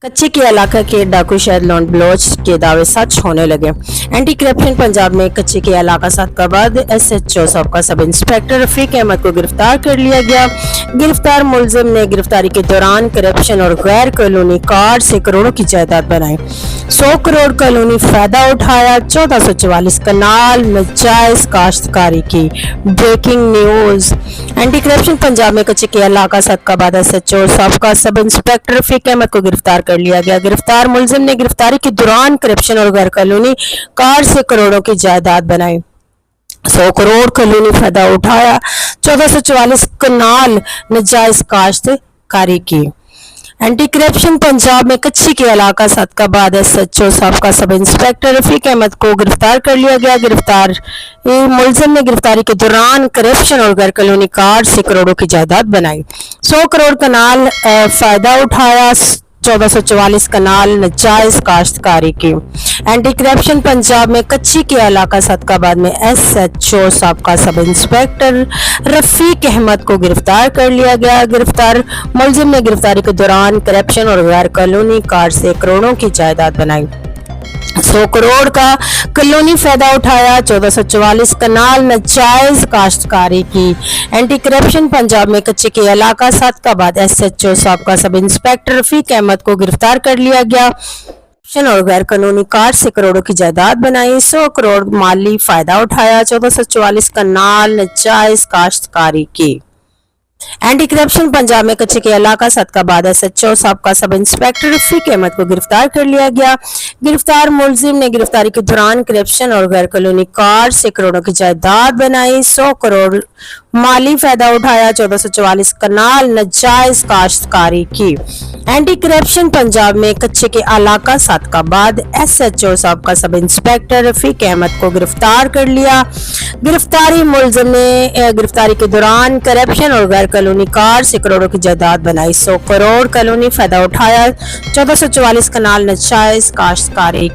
कच्चे के इलाके के डाकू शायद लॉन्ड ब्लोच के दावे सच होने लगे। एंटी करप्शन पंजाब में कच्चे के इलाका सादकाबाद SHO सबका सब इंस्पेक्टर रफीक अहमद को गिरफ्तार कर लिया गया। गिरफ्तार मुलजिम ने गिरफ्तारी के दौरान करप्शन और गैर कानूनी कार्ड से करोड़ों की जायदाद बनाई, 100 करोड़ कानूनी फायदा उठाया, 1444 कनाल नाजायज काश्तकारी की। Breaking news. Anti corruption Punjab में कच्चे के इलाका सादकाबाद SHO सबका सब इंस्पेक्टर रफीक अहमद को गिरफ्तार कर लिया गया। गिरफ्तार मुलजिम ने गिरफ्तारी के दौरान करप्शन और गैर कानूनी कार्ड से करोड़ों की जायदाद बनाई, 100 करोड़ कानूनी फायदा उठाया, 1444 कनाल नाजायज काश्तकारी की। एंटी करप्शन पंजाब में कच्ची के इलाका सादकाबाद SHO सबका सब इंस्पेक्टर रफीक अहमद को गिरफ्तार कर लिया गया। गिरफ्तार मुलजिम ने गिरफ्तारी के दौरान करप्शन और गैर कानूनी कार्ड से करोड़ों की जायदाद बनाई, 100 करोड़ कनाल फायदा उठाया, 1444 कनाल नाजायज काश्तकारी की। एंटी करप्शन पंजाब में कच्ची के इलाका सादकाबाद में SHO सबका सब इंस्पेक्टर रफीक अहमद को गिरफ्तार कर लिया गया। गिरफ्तार मुलजिम ने गिरफ्तारी के दौरान करप्शन और गैर कानूनी कार्ड से करोड़ों की जायदाद बनाई, 100 करोड़ का कानूनी फायदा उठाया, 1444 कनाल नाजायज काश्तकारी की। एंटी करप्शन पंजाब में कच्चे के इलाका सादकाबाद SHO सबका सब इंस्पेक्टर रफीक अहमद को गिरफ्तार कर लिया गया। करप्शन और गैर कानूनी कार्ड से करोड़ों की जायदाद बनाई, 100 करोड़ माली फायदा उठाया, 1444 कनाल नाजायज काश्तकारी की। एंटी करप्शन पंजाब में कच्चे के इलाका सादकाबाद SHO सबका सब इंस्पेक्टर रफीक अहमद को गिरफ्तार कर लिया गया। गिरफ्तार मुलजिम ने गिरफ्तारी के दौरान करप्शन और गैर कानूनी कार्ड से करोड़ों की जायदाद बनाई, 100 करोड़ माली फायदा उठाया, 1444 कनाल नाजायज काश्तकारी की। एंटी करप्शन पंजाब में कच्चे के इलाका सादकाबाद SHO सबका सब इंस्पेक्टर रफीक अहमद को गिरफ्तार कर लिया। गिरफ्तारी मुलजिम ने गिरफ्तारी के दौरान करप्शन और गैर कानूनी कार्ड से करोड़ों की जायदाद बनाई, 100 करोड़ कानूनी फायदा उठाया, 1444 कनाल नाजायज काश्तकारी।